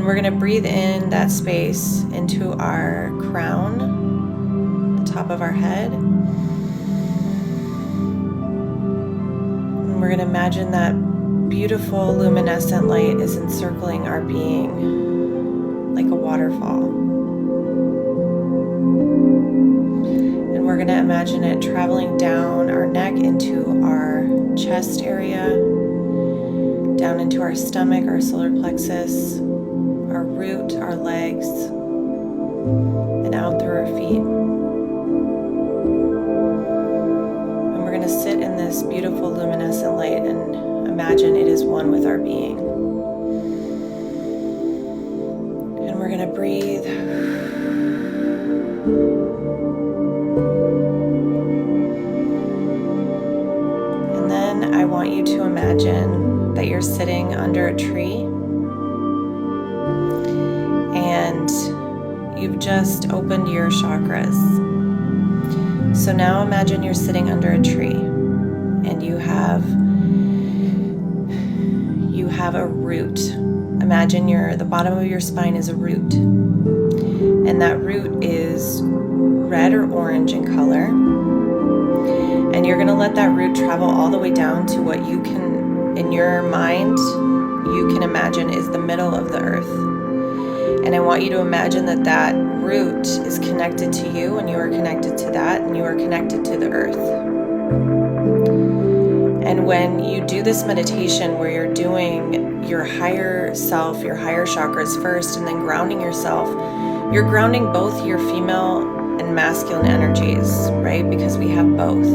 And we're going to breathe in that space into our crown, the top of our head. And we're going to imagine that beautiful luminescent light is encircling our being like a waterfall. And we're going to imagine it traveling down our neck into our chest area, down into our stomach, our solar plexus, our root, our legs, and out through our feet. And we're going to sit in this beautiful luminescent light and imagine it is one with our being. And we're going to breathe. And then I want you to imagine that you're sitting under a tree. And you've just opened your chakras. So now imagine you're sitting under a tree and you have a root. Imagine the bottom of your spine is a root. And that root is red or orange in color. And you're going to let that root travel all the way down to what you can, in your mind, you can imagine is the middle of the earth. And I want you to imagine that that root is connected to you, and you are connected to that, and you are connected to the earth. And when you do this meditation where you're doing your higher self, your higher chakras first, and then grounding yourself, you're grounding both your female and masculine energies, right? Because we have both.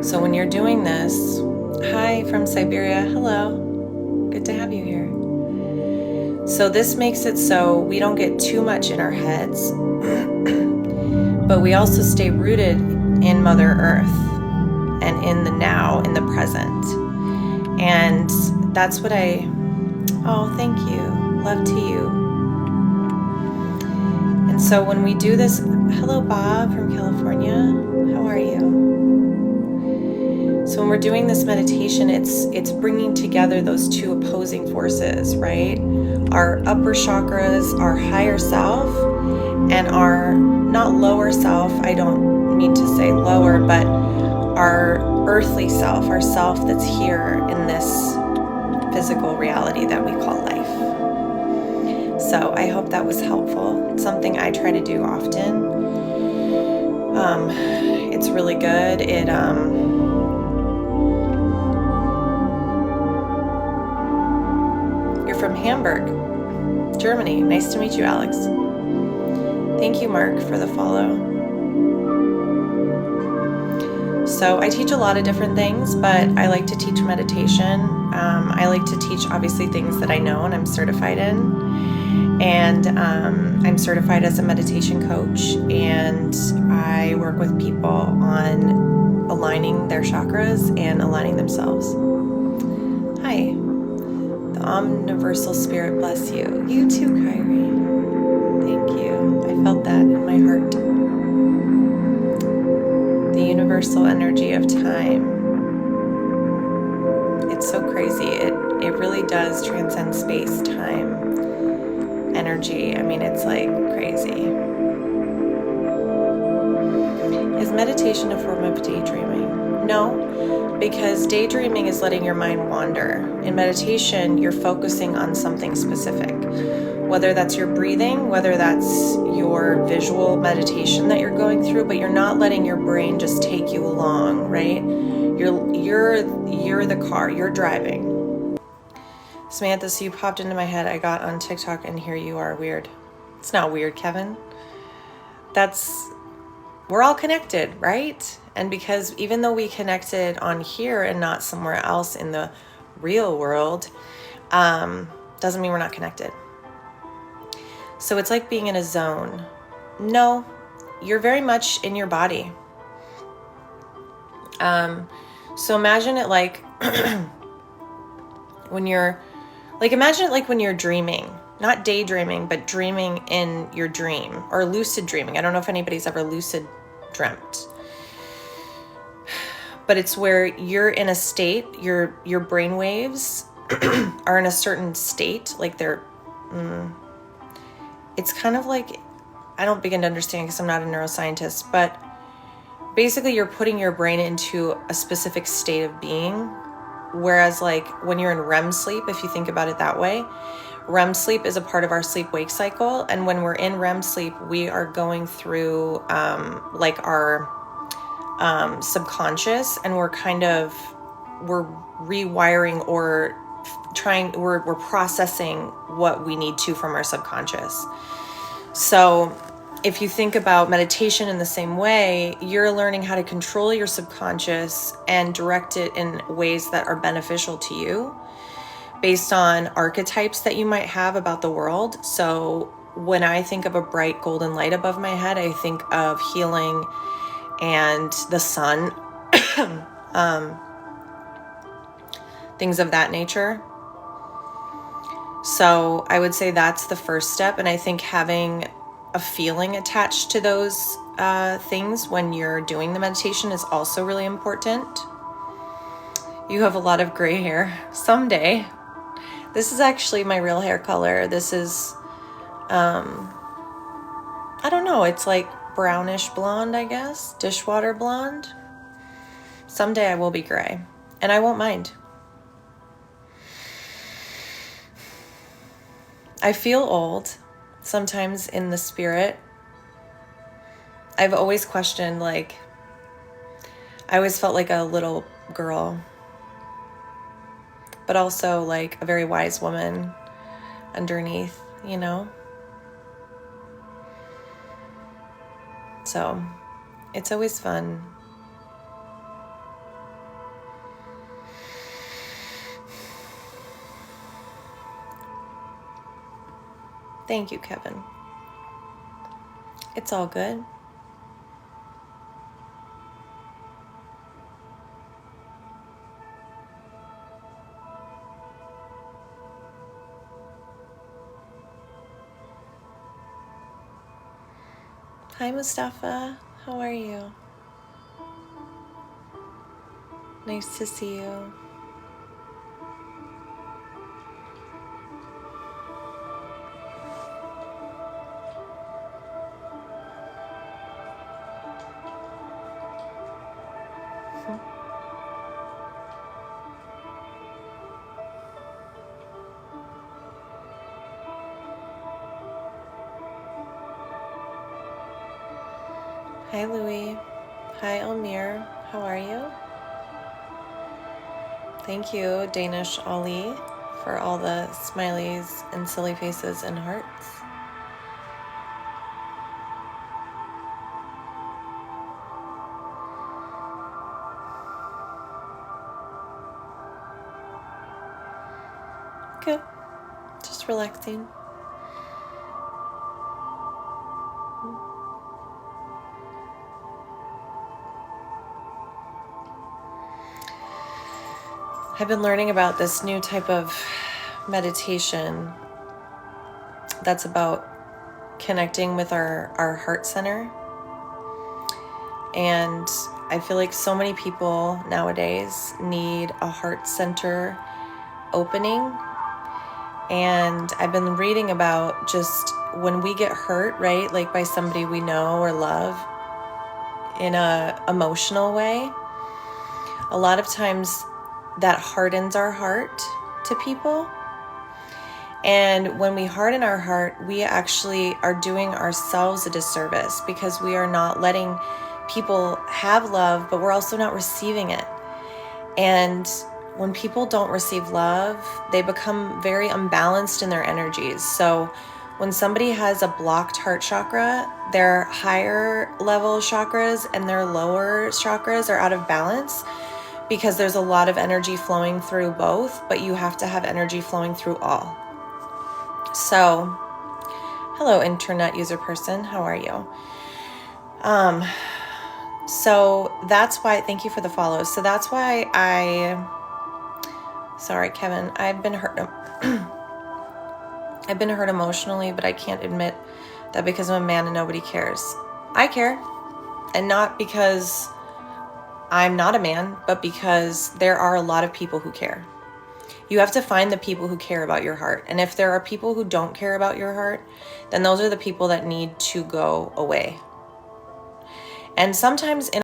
So when you're doing this, hi from Siberia, hello, good to have you here. So this makes it so we don't get too much in our heads, but we also stay rooted in Mother Earth and in the now, in the present. And that's what oh, thank you. Love to you. And so when we do this, hello Bob from California, how are you? So when we're doing this meditation, it's bringing together those two opposing forces, right? Our upper chakras, our higher self, and our not lower self, I don't mean to say lower, but our earthly self, our self that's here in this physical reality that we call life. So I hope that was helpful. It's something I try to do often. It's really good. You're from Hamburg, Germany. Nice to meet you, Alex. Thank you, Mark, for the follow. So I teach a lot of different things, but I like to teach meditation. I like to teach, obviously, things that I know and I'm certified in. And I'm certified as a meditation coach, and I work with people on aligning their chakras and aligning themselves. Hi. The Omniversal Spirit bless you. You too, Kyrie. Thank you. I felt that in my heart. The universal energy of time. It's so crazy. It really does transcend space, time, energy. I mean, it's like crazy. Is meditation a form of daydreaming? No, because daydreaming is letting your mind wander. In meditation, you're focusing on something specific. Whether that's your breathing, whether that's your visual meditation that you're going through, but you're not letting your brain just take you along, right? You're the car, you're driving. Samantha, so you popped into my head. I got on TikTok and here you are. Weird. It's not weird, Kevin. We're all connected, right? And because even though we connected on here and not somewhere else in the real world, doesn't mean we're not connected. So it's like being in a zone. No, you're very much in your body. So imagine it like imagine it like when you're dreaming, not daydreaming, but dreaming in your dream, or lucid dreaming. I don't know if anybody's ever lucid dreamt, but it's where you're in a state, your brain waves are in a certain state, like they're, it's kind of like, I don't begin to understand because I'm not a neuroscientist, but basically you're putting your brain into a specific state of being. Whereas like when you're in REM sleep, if you think about it that way, REM sleep is a part of our sleep-wake cycle. And when we're in REM sleep, we are going through like our subconscious, and we're rewiring or we're processing what we need to from our subconscious. So if you think about meditation in the same way, you're learning how to control your subconscious and direct it in ways that are beneficial to you based on archetypes that you might have about the world. So when I think of a bright golden light above my head, I think of healing and the sun, things of that nature. So I would say that's the first step. And I think having a feeling attached to those things when you're doing the meditation is also really important. You have a lot of gray hair. Someday. This is actually my real hair color. This is, I don't know, it's like brownish blonde, I guess. Dishwater blonde. Someday I will be gray, and I won't mind. I feel old sometimes in the spirit. I've always questioned, like, I always felt like a little girl, but also like a very wise woman underneath, you know? So it's always fun. Thank you, Kevin. It's all good. Hi, Mustafa. How are you? Nice to see you. Hi, Louie. Hi, Almir. How are you? Thank you, Danish Ali, for all the smileys and silly faces and hearts. Good. Just relaxing. I've been learning about this new type of meditation that's about connecting with our heart center. And I feel like so many people nowadays need a heart center opening. And I've been reading about just when we get hurt, right? Like by somebody we know or love in a emotional way, a lot of times that hardens our heart to people. And when we harden our heart, we actually are doing ourselves a disservice because we are not letting people have love, but we're also not receiving it. And when people don't receive love, they become very unbalanced in their energies. So when somebody has a blocked heart chakra, their higher level chakras and their lower chakras are out of balance, because there's a lot of energy flowing through both, but you have to have energy flowing through all. So, hello, internet user person. How are you? So that's why, thank you for the follow. So that's why sorry, Kevin, I've been hurt emotionally, but I can't admit that because I'm a man and nobody cares. I care, and not because I'm not a man, but because there are a lot of people who care. You have to find the people who care about your heart. And if there are people who don't care about your heart, then those are the people that need to go away. And sometimes in